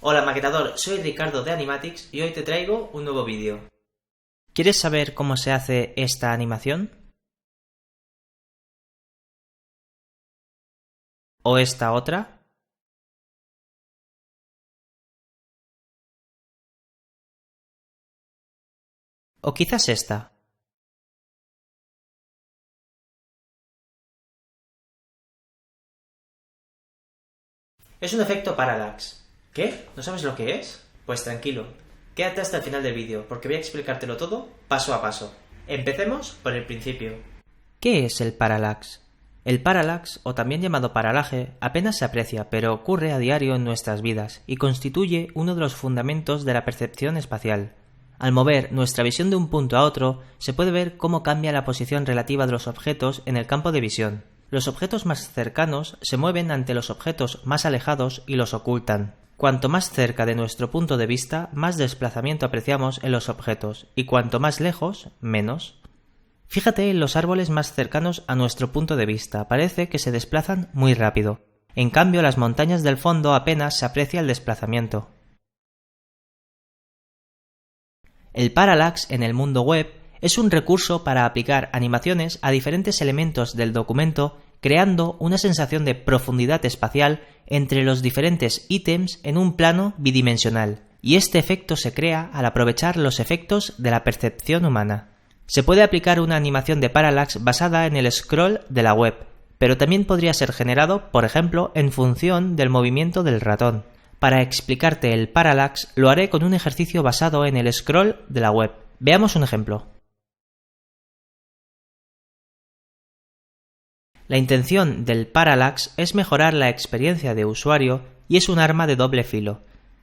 Hola maquetador, soy Ricardo de Animatix y hoy te traigo un nuevo vídeo. ¿Quieres saber cómo se hace esta animación? ¿O esta otra? ¿O quizás esta? Es un efecto parallax. ¿Qué? ¿No sabes lo que es? Pues tranquilo, quédate hasta el final del vídeo porque voy a explicártelo todo paso a paso. Empecemos por el principio. ¿Qué es el parallax? El parallax, o también llamado paralaje, apenas se aprecia, pero ocurre a diario en nuestras vidas y constituye uno de los fundamentos de la percepción espacial. Al mover nuestra visión de un punto a otro, se puede ver cómo cambia la posición relativa de los objetos en el campo de visión. Los objetos más cercanos se mueven ante los objetos más alejados y los ocultan. Cuanto más cerca de nuestro punto de vista, más desplazamiento apreciamos en los objetos, y cuanto más lejos, menos. Fíjate en los árboles más cercanos a nuestro punto de vista, parece que se desplazan muy rápido. En cambio, las montañas del fondo apenas se aprecia el desplazamiento. El parallax en el mundo web es un recurso para aplicar animaciones a diferentes elementos del documento, creando una sensación de profundidad espacial entre los diferentes ítems en un plano bidimensional, y este efecto se crea al aprovechar los efectos de la percepción humana. Se puede aplicar una animación de parallax basada en el scroll de la web, pero también podría ser generado, por ejemplo, en función del movimiento del ratón. Para explicarte el parallax lo haré con un ejercicio basado en el scroll de la web. Veamos un ejemplo. La intención del parallax es mejorar la experiencia de usuario y es un arma de doble filo,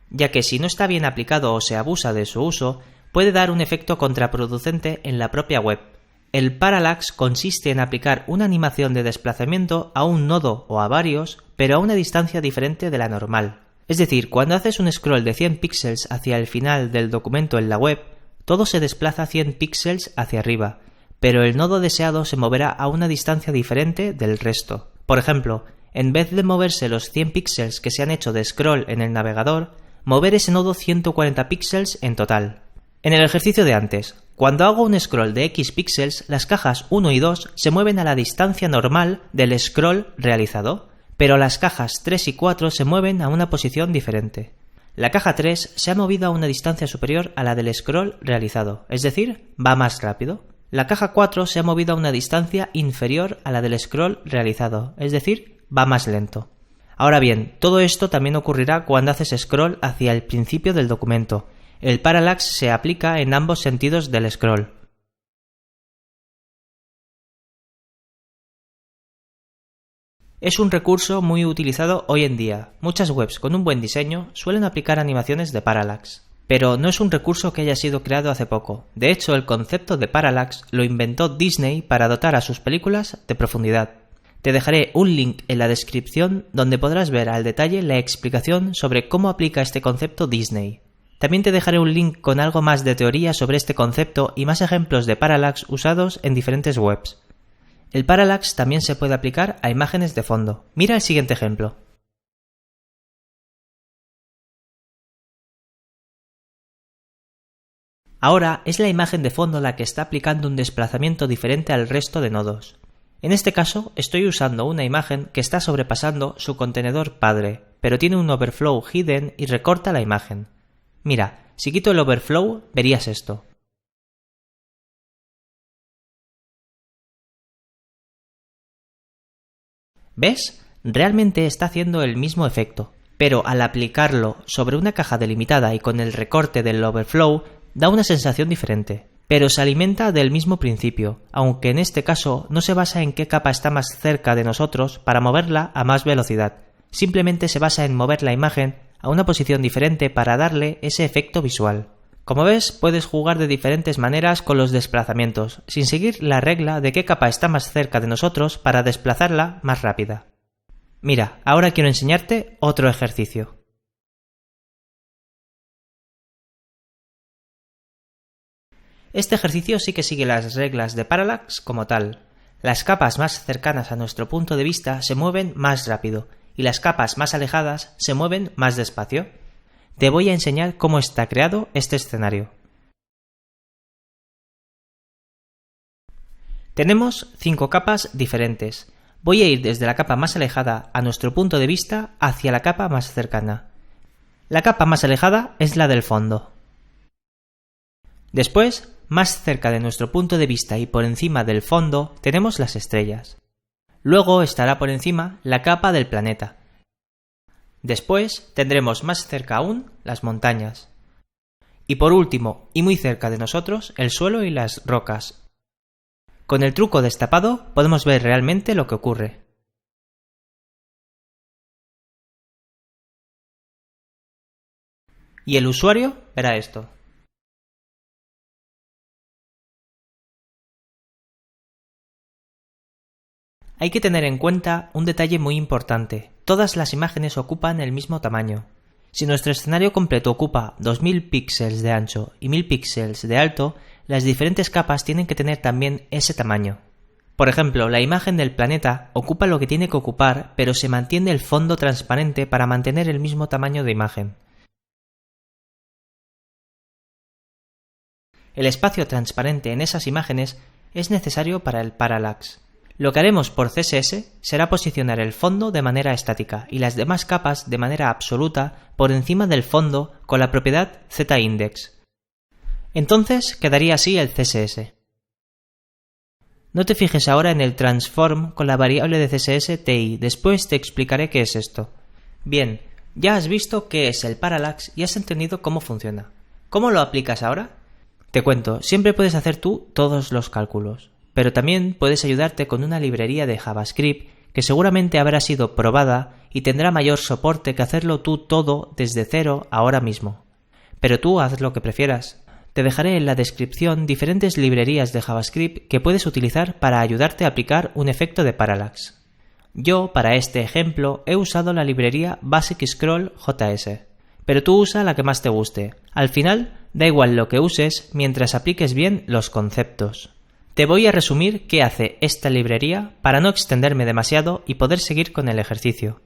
ya que si no está bien aplicado o se abusa de su uso, puede dar un efecto contraproducente en la propia web. El parallax consiste en aplicar una animación de desplazamiento a un nodo o a varios, pero a una distancia diferente de la normal. Es decir, cuando haces un scroll de 100 píxeles hacia el final del documento en la web, todo se desplaza 100 píxeles hacia arriba, pero el nodo deseado se moverá a una distancia diferente del resto. Por ejemplo, en vez de moverse los 100 píxeles que se han hecho de scroll en el navegador, mover ese nodo 140 píxeles en total. En el ejercicio de antes, cuando hago un scroll de X píxeles, las cajas 1 y 2 se mueven a la distancia normal del scroll realizado, pero las cajas 3 y 4 se mueven a una posición diferente. La caja 3 se ha movido a una distancia superior a la del scroll realizado, es decir, va más rápido. La caja 4 se ha movido a una distancia inferior a la del scroll realizado, es decir, va más lento. Ahora bien, todo esto también ocurrirá cuando haces scroll hacia el principio del documento. El parallax se aplica en ambos sentidos del scroll. Es un recurso muy utilizado hoy en día. Muchas webs con un buen diseño suelen aplicar animaciones de parallax. Pero no es un recurso que haya sido creado hace poco. De hecho, el concepto de parallax lo inventó Disney para dotar a sus películas de profundidad. Te dejaré un link en la descripción donde podrás ver al detalle la explicación sobre cómo aplica este concepto Disney. También te dejaré un link con algo más de teoría sobre este concepto y más ejemplos de parallax usados en diferentes webs. El parallax también se puede aplicar a imágenes de fondo. Mira el siguiente ejemplo. Ahora es la imagen de fondo la que está aplicando un desplazamiento diferente al resto de nodos. En este caso estoy usando una imagen que está sobrepasando su contenedor padre, pero tiene un overflow hidden y recorta la imagen. Mira, si quito el overflow verías esto. ¿Ves? Realmente está haciendo el mismo efecto, pero al aplicarlo sobre una caja delimitada y con el recorte del overflow, da una sensación diferente, pero se alimenta del mismo principio, aunque en este caso no se basa en qué capa está más cerca de nosotros para moverla a más velocidad, simplemente se basa en mover la imagen a una posición diferente para darle ese efecto visual. Como ves, puedes jugar de diferentes maneras con los desplazamientos, sin seguir la regla de qué capa está más cerca de nosotros para desplazarla más rápida. Mira, ahora quiero enseñarte otro ejercicio. Este ejercicio sí que sigue las reglas de parallax como tal. Las capas más cercanas a nuestro punto de vista se mueven más rápido y las capas más alejadas se mueven más despacio. te voy a enseñar cómo está creado este escenario. Tenemos 5 capas diferentes. Voy a ir desde la capa más alejada a nuestro punto de vista hacia la capa más cercana. La capa más alejada es la del fondo. Después, más cerca de nuestro punto de vista y por encima del fondo, tenemos las estrellas. Luego estará por encima la capa del planeta. Después tendremos más cerca aún las montañas. Y por último, y muy cerca de nosotros, el suelo y las rocas. Con el truco destapado podemos ver realmente lo que ocurre. Y el usuario verá esto. Hay que tener en cuenta un detalle muy importante. Todas las imágenes ocupan el mismo tamaño. Si nuestro escenario completo ocupa 2000 píxeles de ancho y 1000 píxeles de alto, las diferentes capas tienen que tener también ese tamaño. Por ejemplo, la imagen del planeta ocupa lo que tiene que ocupar, pero se mantiene el fondo transparente para mantener el mismo tamaño de imagen. El espacio transparente en esas imágenes es necesario para el parallax. Lo que haremos por CSS será posicionar el fondo de manera estática y las demás capas de manera absoluta por encima del fondo con la propiedad ZIndex. Entonces quedaría así el CSS. No te fijes ahora en el transform con la variable de CSS TI, después te explicaré qué es esto. Bien, ya has visto qué es el parallax y has entendido cómo funciona. ¿Cómo lo aplicas ahora? Te cuento, siempre puedes hacer tú todos los cálculos, pero también puedes ayudarte con una librería de JavaScript que seguramente habrá sido probada y tendrá mayor soporte que hacerlo tú todo desde cero ahora mismo. Pero tú haz lo que prefieras. Te dejaré en la descripción diferentes librerías de JavaScript que puedes utilizar para ayudarte a aplicar un efecto de parallax. Yo, para este ejemplo, he usado la librería BasicScroll.js, pero tú usa la que más te guste. Al final, da igual lo que uses mientras apliques bien los conceptos. Te voy a resumir qué hace esta librería para no extenderme demasiado y poder seguir con el ejercicio.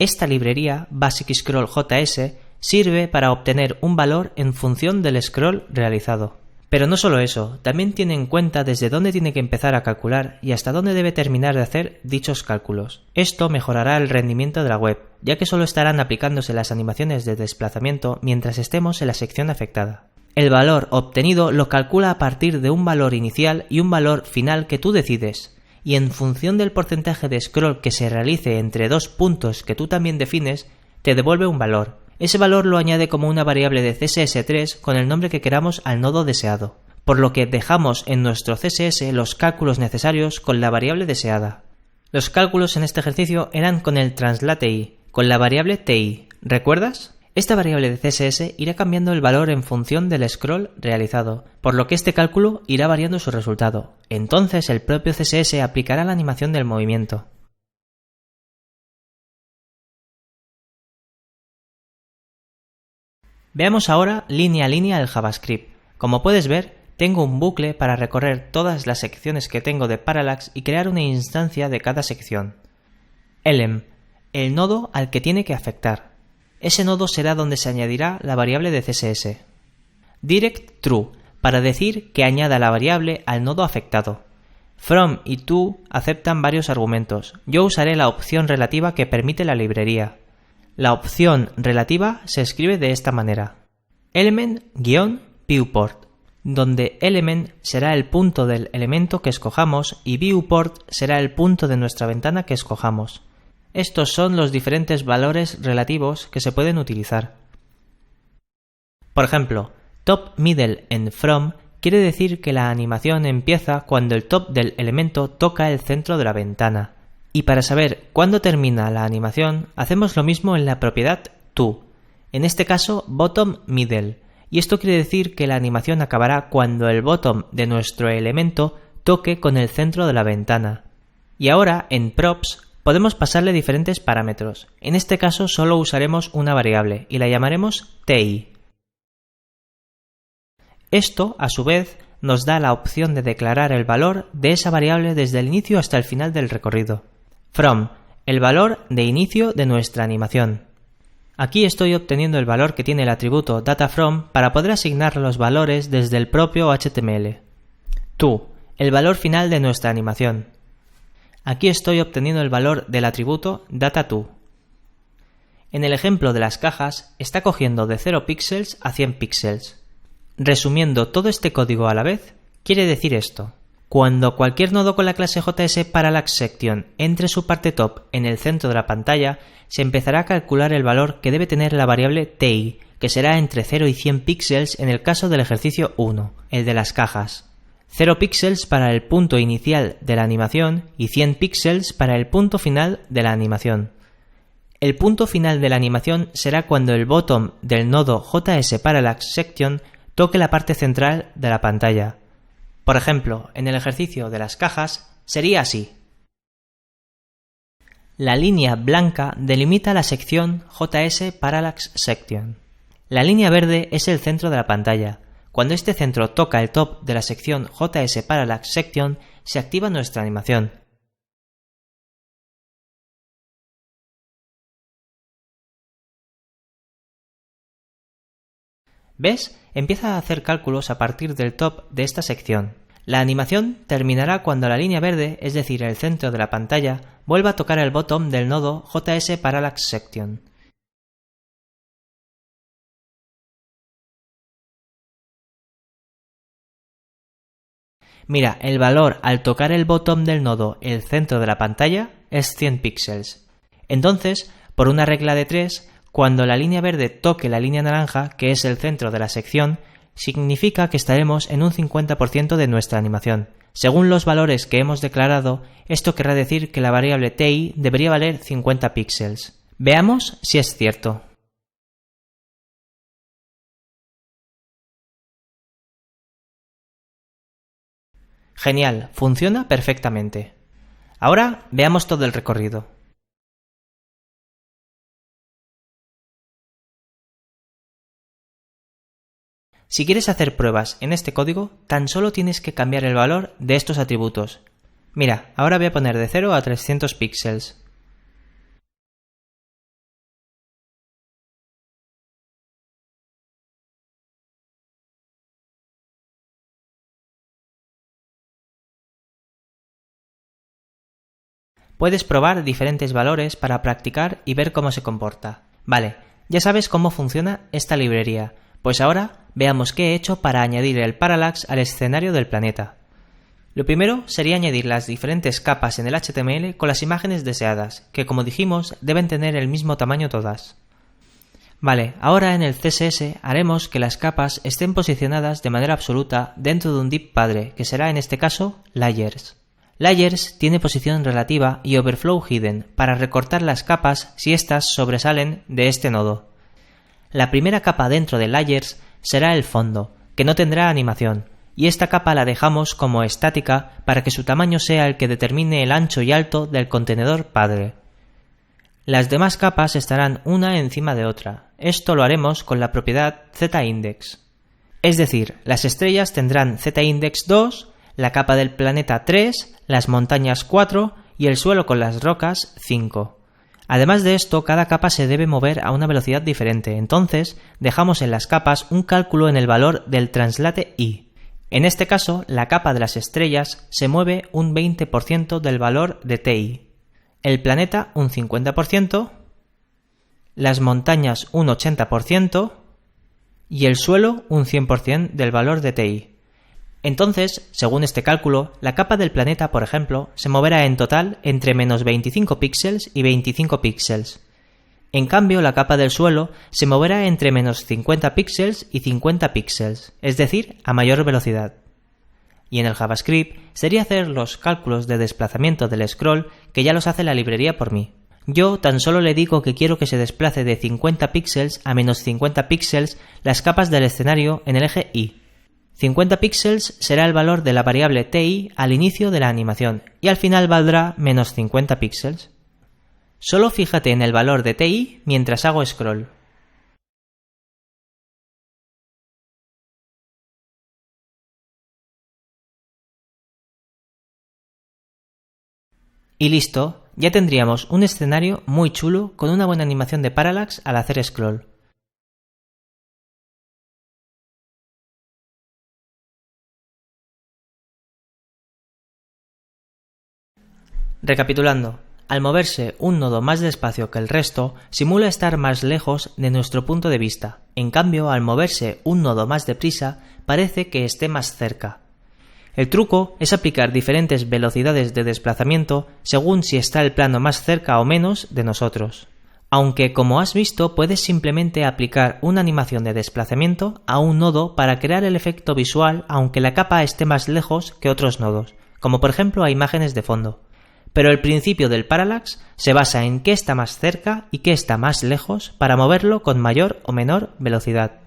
Esta librería BasicScroll.js sirve para obtener un valor en función del scroll realizado. Pero no solo eso, también tiene en cuenta desde dónde tiene que empezar a calcular y hasta dónde debe terminar de hacer dichos cálculos. Esto mejorará el rendimiento de la web, ya que solo estarán aplicándose las animaciones de desplazamiento mientras estemos en la sección afectada. El valor obtenido lo calcula a partir de un valor inicial y un valor final que tú decides, y en función del porcentaje de scroll que se realice entre dos puntos que tú también defines, te devuelve un valor. Ese valor lo añade como una variable de CSS3 con el nombre que queramos al nodo deseado, por lo que dejamos en nuestro CSS los cálculos necesarios con la variable deseada. Los cálculos en este ejercicio eran con el translateI, con la variable TI, ¿recuerdas? Esta variable de CSS irá cambiando el valor en función del scroll realizado, por lo que este cálculo irá variando su resultado. Entonces el propio CSS aplicará la animación del movimiento. Veamos ahora línea a línea el JavaScript. Como puedes ver, tengo un bucle para recorrer todas las secciones que tengo de Parallax y crear una instancia de cada sección. Elem, el nodo al que tiene que afectar. Ese nodo será donde se añadirá la variable de CSS. Direct true, para decir que añada la variable al nodo afectado. From y to aceptan varios argumentos. Yo usaré la opción relativa que permite la librería. La opción relativa se escribe de esta manera: element-viewport, donde element será el punto del elemento que escojamos y viewport será el punto de nuestra ventana que escojamos. Estos son los diferentes valores relativos que se pueden utilizar. Por ejemplo, top, middle and from quiere decir que la animación empieza cuando el top del elemento toca el centro de la ventana. Y para saber cuándo termina la animación, hacemos lo mismo en la propiedad to, en este caso bottom middle, y esto quiere decir que la animación acabará cuando el bottom de nuestro elemento toque con el centro de la ventana. Y ahora en props podemos pasarle diferentes parámetros. En este caso solo usaremos una variable y la llamaremos ti. Esto, a su vez, nos da la opción de declarar el valor de esa variable desde el inicio hasta el final del recorrido. From, el valor de inicio de nuestra animación. Aquí estoy obteniendo el valor que tiene el atributo DataFrom para poder asignar los valores desde el propio HTML. To, el valor final de nuestra animación. Aquí estoy obteniendo el valor del atributo DataTo. En el ejemplo de las cajas, está cogiendo de 0 píxeles a 100 píxeles. Resumiendo todo este código a la vez, quiere decir esto. Cuando cualquier nodo con la clase JSParallaxSection entre su parte top en el centro de la pantalla, se empezará a calcular el valor que debe tener la variable TI, que será entre 0 y 100 píxeles en el caso del ejercicio 1, el de las cajas. 0 píxeles para el punto inicial de la animación y 100 píxeles para el punto final de la animación. El punto final de la animación será cuando el bottom del nodo JSParallaxSection toque la parte central de la pantalla. Por ejemplo, en el ejercicio de las cajas sería así. La línea blanca delimita la sección JSParallaxSection. La línea verde es el centro de la pantalla. Cuando este centro toca el top de la sección JSParallaxSection, se activa nuestra animación. ¿Ves? Empieza a hacer cálculos a partir del top de esta sección. La animación terminará cuando la línea verde, es decir, el centro de la pantalla, vuelva a tocar el bottom del nodo JSParallaxSection. Mira, el valor al tocar el bottom del nodo, el centro de la pantalla, es 100 píxeles. Entonces, por una regla de 3, cuando la línea verde toque la línea naranja, que es el centro de la sección, significa que estaremos en un 50% de nuestra animación. Según los valores que hemos declarado, esto querrá decir que la variable TI debería valer 50 píxeles. Veamos si es cierto. Genial, funciona perfectamente. Ahora veamos todo el recorrido. Si quieres hacer pruebas en este código, tan solo tienes que cambiar el valor de estos atributos. Mira, ahora voy a poner de 0 a 300 píxeles. Puedes probar diferentes valores para practicar y ver cómo se comporta. Vale, ya sabes cómo funciona esta librería, pues ahora veamos qué he hecho para añadir el parallax al escenario del planeta. Lo primero sería añadir las diferentes capas en el HTML con las imágenes deseadas, que como dijimos deben tener el mismo tamaño todas. Vale, ahora en el CSS haremos que las capas estén posicionadas de manera absoluta dentro de un div padre, que será en este caso Layers. Layers tiene posición relativa y overflow hidden para recortar las capas si éstas sobresalen de este nodo. La primera capa dentro de Layers será el fondo, que no tendrá animación, y esta capa la dejamos como estática para que su tamaño sea el que determine el ancho y alto del contenedor padre. Las demás capas estarán una encima de otra. Esto lo haremos con la propiedad ZIndex. Es decir, las estrellas tendrán ZIndex 2, la capa del planeta 3, las montañas 4 y el suelo con las rocas 5. Además de esto, cada capa se debe mover a una velocidad diferente, entonces dejamos en las capas un cálculo en el valor del translate i. En este caso, la capa de las estrellas se mueve un 20% del valor de TI, el planeta un 50%, las montañas un 80% y el suelo un 100% del valor de TI. Entonces, según este cálculo, la capa del planeta, por ejemplo, se moverá en total entre menos 25 píxeles y 25 píxeles. En cambio, la capa del suelo se moverá entre menos 50 píxeles y 50 píxeles, es decir, a mayor velocidad. Y en el JavaScript sería hacer los cálculos de desplazamiento del scroll que ya los hace la librería por mí. Yo tan solo le digo que quiero que se desplace de 50 píxeles a menos 50 píxeles las capas del escenario en el eje Y. 50 píxeles será el valor de la variable TI al inicio de la animación y al final valdrá menos 50 píxeles. Solo fíjate en el valor de TI mientras hago scroll. Y listo, ya tendríamos un escenario muy chulo con una buena animación de parallax al hacer scroll. Recapitulando, al moverse un nodo más despacio que el resto, simula estar más lejos de nuestro punto de vista. En cambio, al moverse un nodo más deprisa, parece que esté más cerca. El truco es aplicar diferentes velocidades de desplazamiento según si está el plano más cerca o menos de nosotros. Aunque, como has visto, puedes simplemente aplicar una animación de desplazamiento a un nodo para crear el efecto visual aunque la capa esté más lejos que otros nodos, como por ejemplo a imágenes de fondo. Pero el principio del parallax se basa en qué está más cerca y qué está más lejos para moverlo con mayor o menor velocidad.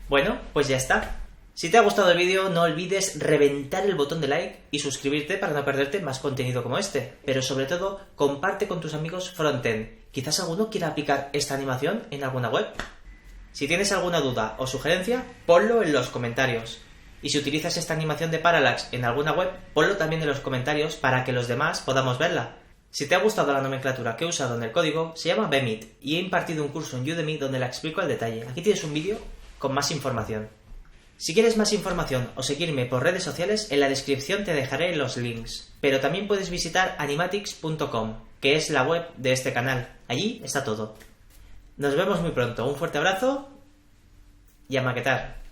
Bueno, pues ya está. Si te ha gustado el vídeo, no olvides reventar el botón de like y suscribirte para no perderte más contenido como este. Pero sobre todo, comparte con tus amigos frontend. Quizás alguno quiera aplicar esta animación en alguna web. Si tienes alguna duda o sugerencia, ponlo en los comentarios. Y si utilizas esta animación de parallax en alguna web, ponlo también en los comentarios para que los demás podamos verla. Si te ha gustado la nomenclatura que he usado en el código, se llama Bemit y he impartido un curso en Udemy donde la explico al detalle. Aquí tienes un vídeo con más información. Si quieres más información o seguirme por redes sociales, en la descripción te dejaré los links. Pero también puedes visitar animatics.com, que es la web de este canal. Allí está todo. Nos vemos muy pronto. Un fuerte abrazo y a maquetar.